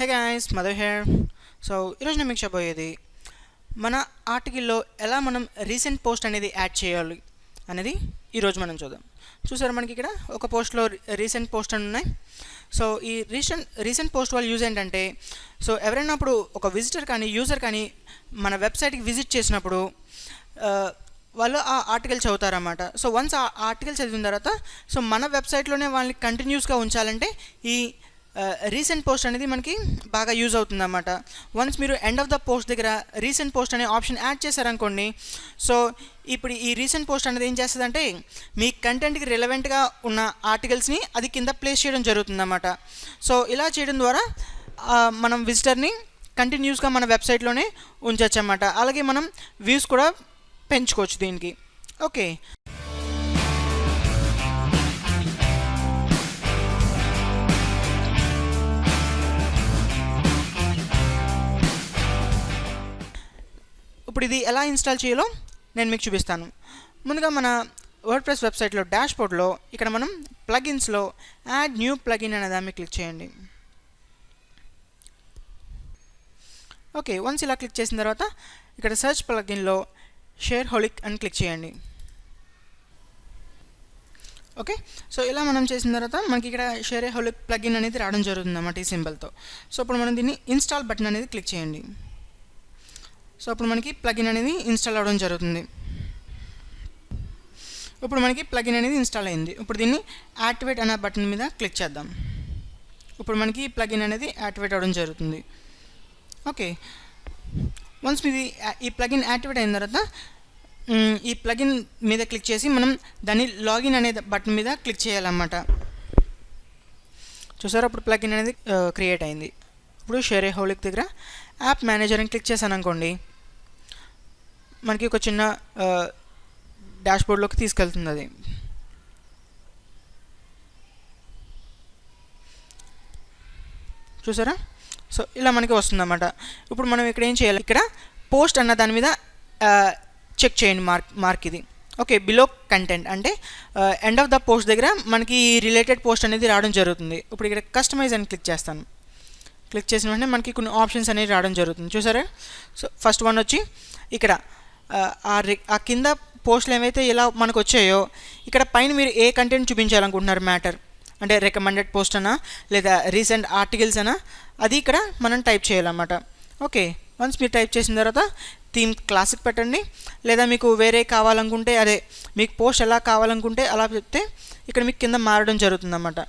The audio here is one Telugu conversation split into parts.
Hey guys, Madhu here. So ఈరోజు నేను మీకు చెప్పబోయేది మన ఆర్టికల్లో ఎలా మనం రీసెంట్ పోస్ట్ అనేది యాడ్ చేయాలి అనేది ఈరోజు మనం చూద్దాం. చూసారా, మనకి ఇక్కడ ఒక పోస్ట్లో రీసెంట్ పోస్ట్ అని ఉన్నాయి. సో ఈ రీసెంట్ పోస్ట్ వాళ్ళ యూజ్ ఏంటంటే, సో ఎవరైనా అప్పుడు ఒక విజిటర్ కానీ యూజర్ కానీ మన వెబ్సైట్కి విజిట్ చేసినప్పుడు వాళ్ళు ఆ ఆర్టికల్ చదువుతారన్నమాట. సో వన్స్ ఆ ఆర్టికల్ చదివిన తర్వాత సో మన వెబ్సైట్లోనే వాళ్ళని కంటిన్యూస్గా ఉంచాలంటే ఈ రీసెంట్ పోస్ట్ అనేది మనకి బాగా యూజ్ అవుతుంది అన్నమాట. వన్స్ మీరు ఎండ్ ఆఫ్ ద పోస్ట్ దగ్గర రీసెంట్ పోస్ట్ అనే ఆప్షన్ యాడ్ చేశారనుకోండి, సో ఇప్పుడు ఈ రీసెంట్ పోస్ట్ అనేది ఏం చేస్తుందంటే మీ కంటెంట్కి రిలవెంట్గా ఉన్న ఆర్టికల్స్ని అది కింద ప్లేస్ చేయడం జరుగుతుంది అన్నమాట. సో ఇలా చేయడం ద్వారా మనం విజిటర్ని కంటిన్యూస్గా మన వెబ్సైట్లోనే ఉంచవచ్చు అన్నమాట. అలాగే మనం వ్యూస్ కూడా పెంచుకోవచ్చు దీనికి. ఓకే, ఇప్పుడు ఇది ఎలా ఇన్స్టాల్ చేయాలో నేను మీకు చూపిస్తాను. ముందుగా మన వర్డ్ప్రెస్ వెబ్సైట్లో డాష్బోర్డ్లో ఇక్కడ మనం ప్లగిన్స్లో యాడ్ న్యూ ప్లగిన్ అనే దాన్ని క్లిక్ చేయండి. ఓకే, వన్స్ ఇలా క్లిక్ చేసిన తర్వాత ఇక్కడ సెర్చ్ ప్లగిన్లో షేర్హోలిక్ అని క్లిక్ చేయండి. ఓకే, సో ఇలా మనం చేసిన తర్వాత మనకి ఇక్కడ షేర్హోలిక్ ప్లగిన్ అనేది రావడం జరుగుతుంది అన్నమాట ఈ సింబల్తో. సో ఇప్పుడు మనం దీన్ని ఇన్స్టాల్ బటన్ అనేది క్లిక్ చేయండి. సో అప్పుడు మనకి ప్లగిన్ అనేది ఇన్స్టాల్ అవ్వడం జరుగుతుంది. ఇప్పుడు మనకి ప్లగిన్ అనేది ఇన్స్టాల్ అయింది. ఇప్పుడు దీన్ని యాక్టివేట్ అనే బటన్ మీద క్లిక్ చేద్దాం. ఇప్పుడు మనకి ప్లగిన్ అనేది యాక్టివేట్ అవ్వడం జరుగుతుంది. ఓకే, వన్స్ మీది ఈ ప్లగిన్ యాక్టివేట్ అయిన తర్వాత ఈ ప్లగిన్ మీద క్లిక్ చేసి మనం దాన్ని లాగిన్ అనే బటన్ మీద క్లిక్ చేయాలన్నమాట. చూసారా, అప్పుడు ప్లగిన్ అనేది క్రియేట్ అయింది. ఇప్పుడు షేర్హోలిక్ దగ్గర యాప్ మేనేజర్ అని క్లిక్ చేశాను అనుకోండి, మనకి ఒక చిన్న డాష్బోర్డ్లోకి తీసుకెళ్తుంది అది. చూసారా, సో ఇలా మనకి వస్తుందన్నమాట. ఇప్పుడు మనం ఇక్కడ ఏం చేయాలి, ఇక్కడ పోస్ట్ అన్న దాని మీద చెక్ చేయండి మార్క్ ఇది. ఓకే, బిలో కంటెంట్ అంటే ఎండ్ ఆఫ్ ద పోస్ట్ దగ్గర మనకి రిలేటెడ్ పోస్ట్ అనేది రావడం జరుగుతుంది. ఇప్పుడు ఇక్కడ కస్టమైజ్ అని క్లిక్ చేస్తాను. క్లిక్ చేసిన వెంటనే మనకి కొన్ని ఆప్షన్స్ అనేవి రావడం జరుగుతుంది. చూసారా, సో ఫస్ట్ వన్ వచ్చి ఇక్కడ ఆ కింద పోస్టులు ఏవైతే ఇలా మనకు వచ్చాయో ఇక్కడ పైన మీరు ఏ కంటెంట్ చూపించాలనుకుంటున్నారు, మ్యాటర్ అంటే రికమెండెడ్ పోస్ట్ అనా లేదా రీసెంట్ ఆర్టికల్స్ అనా, అది ఇక్కడ మనం టైప్ చేయాలన్నమాట. ఓకే, వన్స్ మీరు టైప్ చేసిన తర్వాత థీమ్ క్లాసిక్ పెట్టండి, లేదా మీకు వేరే కావాలనుకుంటే అదే మీకు పోస్ట్ ఎలా కావాలనుకుంటే అలా చెప్తే ఇక్కడ మీకు కింద మారడం జరుగుతుందన్నమాట.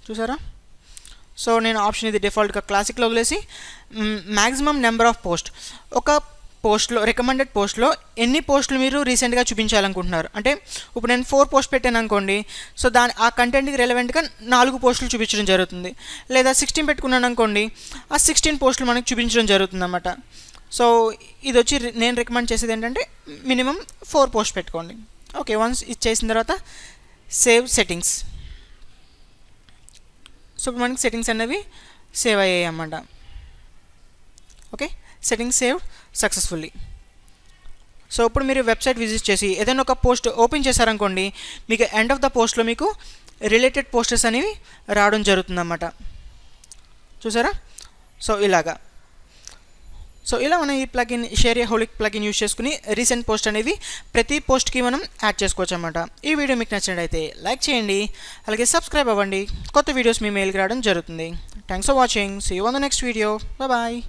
చూసారా, సో నేను ఆప్షన్ ఇది డిఫాల్ట్గా క్లాసిక్లో వదిలేసి మ్యాక్సిమం నెంబర్ ఆఫ్ పోస్ట్, ఒక పోస్ట్లో రికమెండెడ్ పోస్ట్లో ఎన్ని పోస్టులు మీరు రీసెంట్గా చూపించాలనుకుంటున్నారు అంటే ఇప్పుడు నేను 4 పోస్ట్ పెట్టాను అనుకోండి, సో ఆ కంటెంట్కి రెలవెంట్గా 4 పోస్టులు చూపించడం జరుగుతుంది. లేదా 16 పెట్టుకున్నాను అనుకోండి, ఆ 16 పోస్టులు మనకు చూపించడం జరుగుతుంది అన్నమాట. సో ఇది వచ్చి నేను రికమెండ్ చేసేది ఏంటంటే మినిమం 4 పోస్ట్ పెట్టుకోండి. ఓకే, వన్స్ ఇది చేసిన తర్వాత సేవ్ సెట్టింగ్స్. సో ఇప్పుడు మనకి సెట్టింగ్స్ అనేవి సేవ్ అయ్యాయి అన్నమాట. Okay, settings save successfully. So ఇప్పుడు మీరు వెబ్సైట్ విజిట్ చేసి ఏదైనా ఒక పోస్ట్ ఓపెన్ చేశారనుకోండి, మీకు ఎండ్ ఆఫ్ ద పోస్ట్లో మీకు రిలేటెడ్ పోస్టర్స్ అనేవి రావడం జరుగుతుందన్నమాట. చూసారా, సో ఇలాగా. సో ఇలా మనం ఈ ప్లగిన్ షేర్హోలిక్ ప్లగిన్ యూజ్ చేసుకుని రీసెంట్ పోస్ట్ అనేవి ప్రతి పోస్ట్కి మనం యాడ్ చేసుకోవచ్చు అన్నమాట. ఈ వీడియో మీకు నచ్చినట్లయితే లైక్ చేయండి, అలాగే సబ్స్క్రైబ్ అవ్వండి. కొత్త వీడియోస్ మీ మెయిల్కి రావడం జరుగుతుంది. Thanks for watching. See you on the next video. Bye.